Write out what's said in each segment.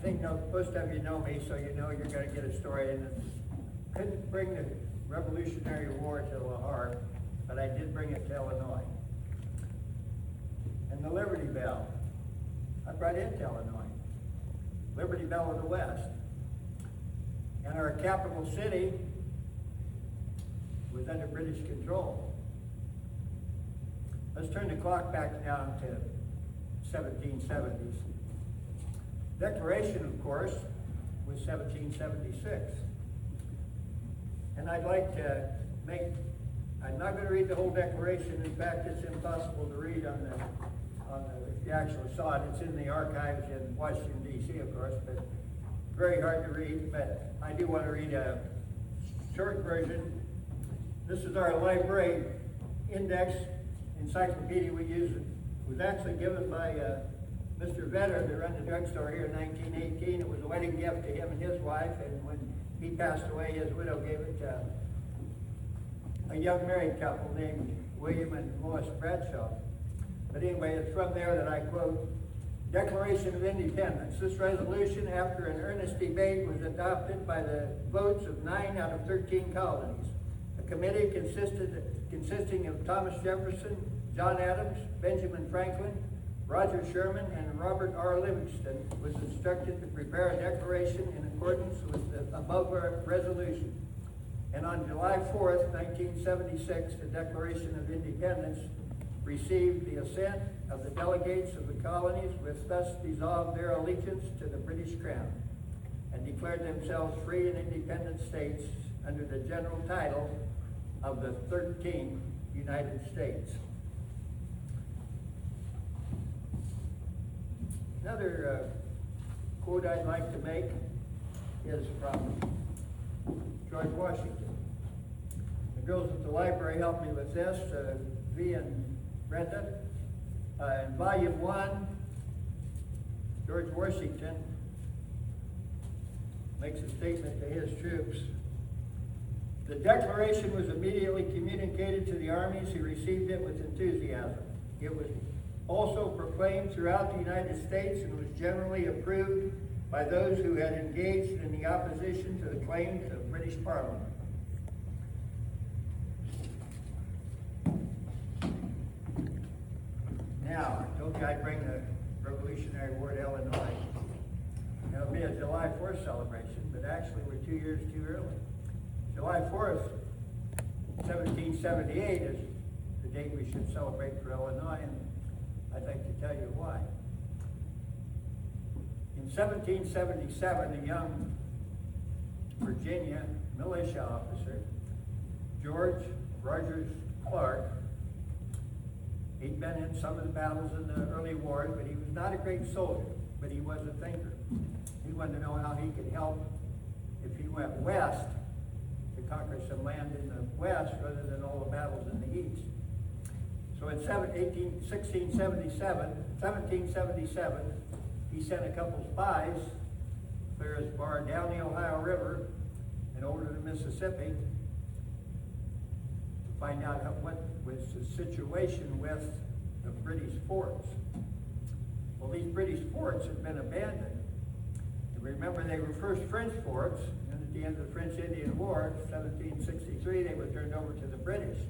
think most of you know me, so you know you're going to get a story. And couldn't bring the Revolutionary War to LaHarpe, but I did bring it to Illinois. And the Liberty Bell, I brought it to Illinois. Liberty Bell of the West. And our capital city was under British control. Let's turn the clock back down to 1770s. Declaration, of course, was 1776. And I'd like to I'm not going to read the whole Declaration. In fact, it's impossible to read on if you actually saw it. It's in the archives in Washington, D.C., of course, but very hard to read. But I do want to read a short version. This is our library index encyclopedia we use. It was actually given by Mr. Vetter, that ran the drugstore here in 1918. It was a wedding gift to him and his wife, and when he passed away, his widow gave it to a young married couple named William and Lois Bradshaw. But anyway, it's from there that I quote, Declaration of Independence. This resolution, after an earnest debate, was adopted by the votes of 9 out of 13 colonies. A committee consisting of Thomas Jefferson, John Adams, Benjamin Franklin, Roger Sherman, and Robert R. Livingston was instructed to prepare a declaration in accordance with the above resolution. And on July 4th, 1976, the Declaration of Independence received the assent of the delegates of the colonies, which thus dissolved their allegiance to the British Crown and declared themselves free and independent states under the general title of the 13th United States. Another quote I'd like to make is from George Washington. The girls at the library helped me with this, V and Brenda. In Volume 1, George Washington makes a statement to his troops. The Declaration was immediately communicated to the armies who received it with enthusiasm. It was also proclaimed throughout the United States and was generally approved by those who had engaged in the opposition to the claims of British Parliament. Now, I told you I'd bring the Revolutionary War to Illinois. It'll be a July 4th celebration, but actually we're 2 years too early. July 4th, 1778 is the date we should celebrate for Illinois, and I'd like to tell you why. In 1777, a young Virginia militia officer, George Rogers Clark, he'd been in some of the battles in the early wars, but he was not a great soldier, but he was a thinker. He wanted to know how he could help if he went west to conquer some land in the west rather than all the battles in the east. So in 1777, he sent a couple spies clear as far down the Ohio River and over to the Mississippi to find out what was the situation with the British forts. Well, these British forts had been abandoned. And remember, they were first French forts, and at the end of the French-Indian War, 1763, they were turned over to the British.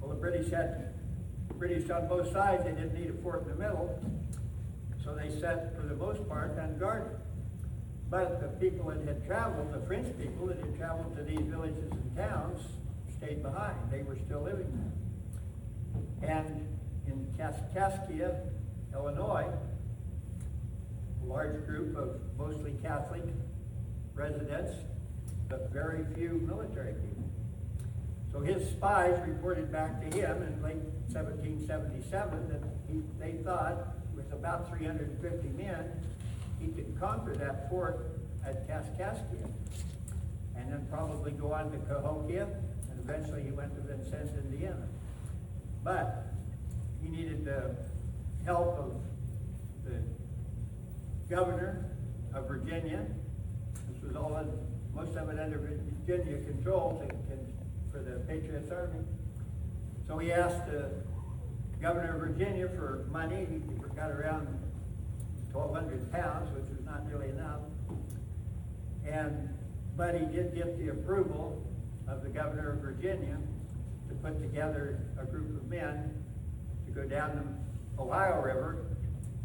Well, the British had British on both sides. They didn't need a fort in the middle, so they sat, for the most part, unguarded. But the people that had traveled, the French people that had traveled to these villages and towns, stayed behind. They were still living there. And in Kaskaskia, Illinois, a large group of mostly Catholic residents, but very few military people. So his spies reported back to him in late 1777 that they thought with about 350 men, he could conquer that fort at Kaskaskia and then probably go on to Cahokia, and eventually he went to Vincennes, Indiana. But he needed the help of the governor of Virginia. This was all most of it under Virginia control for the Patriots Army. So he asked the governor of Virginia for money. He got around 1,200 pounds, which was not nearly enough. But he did get the approval of the governor of Virginia to put together a group of men to go down the Ohio River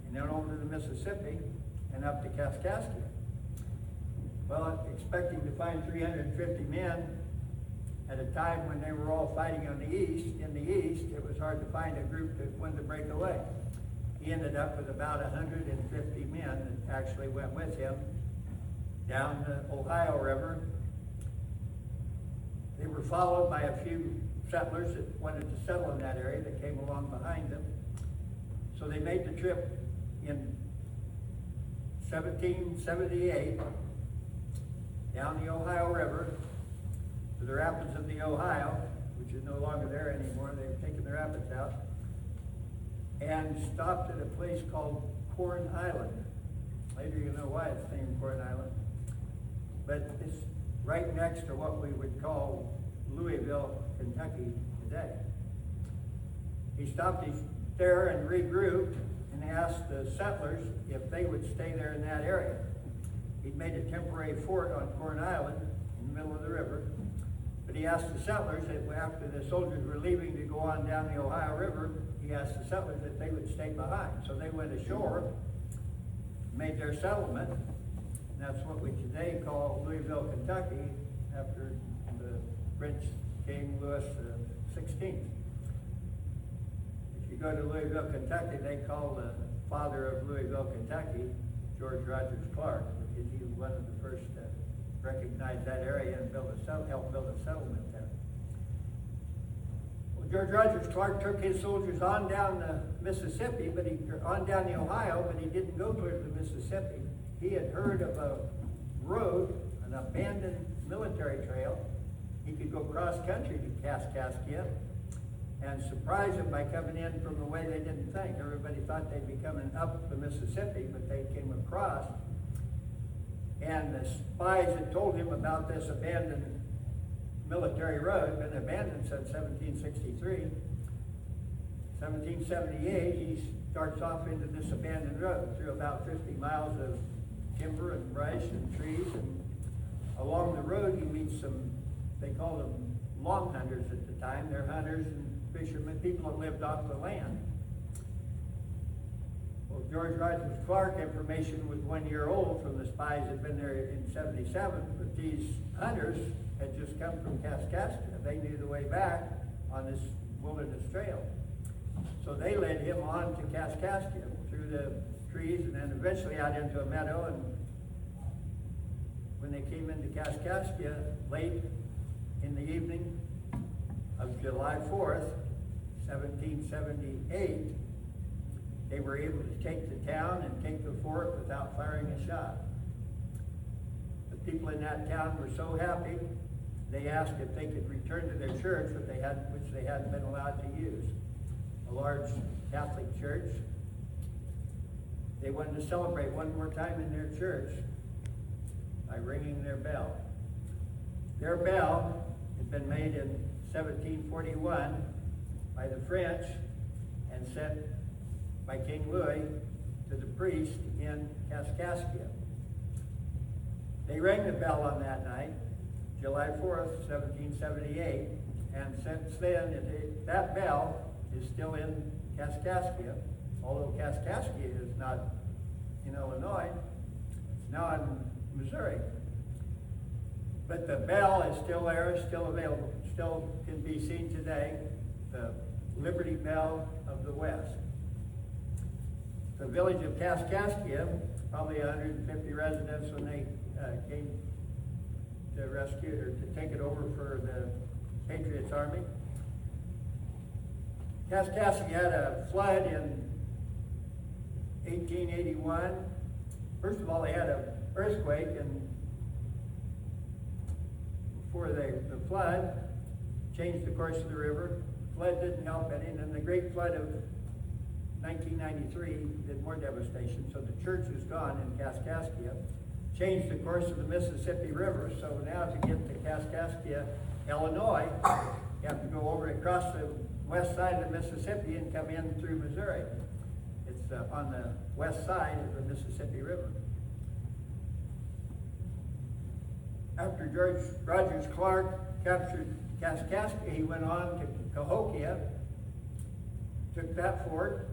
and then over to the Mississippi and up to Kaskaskia. Well, expecting to find 350 men at a time when they were all fighting in the east, it was hard to find a group that wanted to break away. He ended up with about 150 men that actually went with him down the Ohio River. They were followed by a few settlers that wanted to settle in that area that came along behind them. So they made the trip in 1778 down the Ohio River to the rapids of the Ohio, which is no longer there anymore. They've taken the rapids out, and stopped at a place called Corn Island. Later you'll know why it's named Corn Island. But it's right next to what we would call Louisville, Kentucky today. He stopped there and regrouped and asked the settlers if they would stay there in that area. He'd made a temporary fort on Corn Island in the middle of the river. But he asked the settlers that after the soldiers were leaving to go on down the Ohio River, he asked the settlers that they would stay behind. So they went ashore, made their settlement, and that's what we today call Louisville, Kentucky, after the French King Louis XVI. If you go to Louisville, Kentucky, they call the father of Louisville, Kentucky, George Rogers Clark, because he was one of the first to recognize that area and help build a settlement there. Well, George Rogers Clark took his soldiers on down the Mississippi, on down the Ohio, but he didn't go towards the Mississippi. He had heard of a road, an abandoned military trail. He could go cross country to Kaskaskia and surprise them by coming in from a way they didn't think. Everybody thought they'd be coming up the Mississippi, but they came across. And the spies had told him about this abandoned military road, been abandoned since 1763. 1778, he starts off into this abandoned road through about 50 miles of timber and brush and trees. And along the road, he meets some, they called them long hunters at the time. They're hunters and fishermen, people that lived off the land. Well, George Rogers Clark information was 1 year old from the spies that had been there in 77, but these hunters had just come from Kaskaskia. They knew the way back on this wilderness trail. So they led him on to Kaskaskia through the trees and then eventually out into a meadow. And when they came into Kaskaskia late in the evening of July 4th, 1778, they were able to take the town and take the fort without firing a shot. The people in that town were so happy, they asked if they could return to their church, which they hadn't been allowed to use, a large Catholic church. They wanted to celebrate one more time in their church by ringing their bell. Their bell had been made in 1741 by the French and sent by King Louis to the priest in Kaskaskia. They rang the bell on that night, July 4th, 1778, and since then, that bell is still in Kaskaskia, although Kaskaskia is not in Illinois, it's now in Missouri. But the bell is still there, still available, still can be seen today, the Liberty Bell of the West. The village of Kaskaskia, probably 150 residents when they came to rescue or to take it over for the Patriots Army. Kaskaskia had a flood in 1881. First of all, they had an earthquake, and before the flood changed the course of the river. The flood didn't help any, and then the Great Flood of 1993 did more devastation. So the church is gone in Kaskaskia, changed the course of the Mississippi River. So now to get to Kaskaskia, Illinois, you have to go over across the west side of the Mississippi and come in through Missouri. It's on the west side of the Mississippi River. After George Rogers Clark captured Kaskaskia, he went on to Cahokia, took that fort,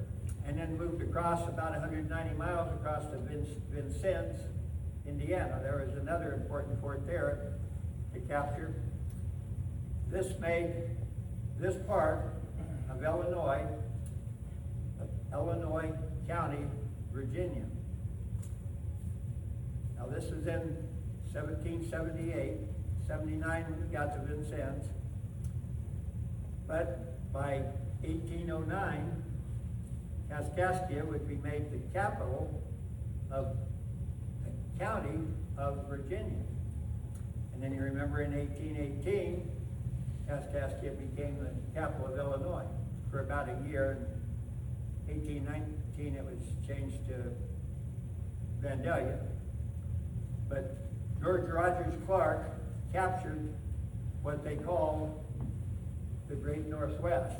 and then moved across about 190 miles across to Vincennes, Indiana. There was another important fort there to capture. This made this part of Illinois County, Virginia. Now this is in 1778, 79 when we got to Vincennes. But by 1809, Kaskaskia would be made the capital of the county of Virginia. And then you remember in 1818, Kaskaskia became the capital of Illinois for about a year. In 1819, it was changed to Vandalia. But George Rogers Clark captured what they called the Great Northwest.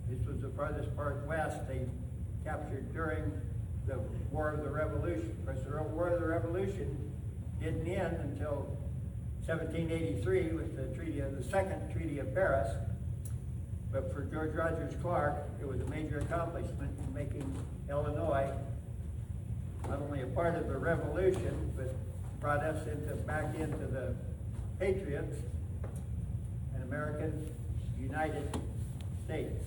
This was the farthest part west they captured during the War of the Revolution. Of course, the War of the Revolution didn't end until 1783 with the Second Treaty of Paris. But for George Rogers Clark, it was a major accomplishment in making Illinois not only a part of the Revolution, but brought us back into the Patriots and American United States.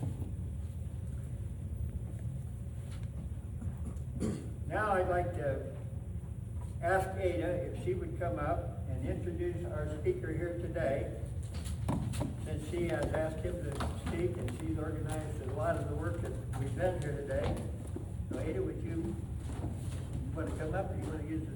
Now I'd like to ask Ada if she would come up and introduce our speaker here today, since she has asked him to speak and she's organized a lot of the work that we've done here today. So Ada, would you want to come up, or you want to use this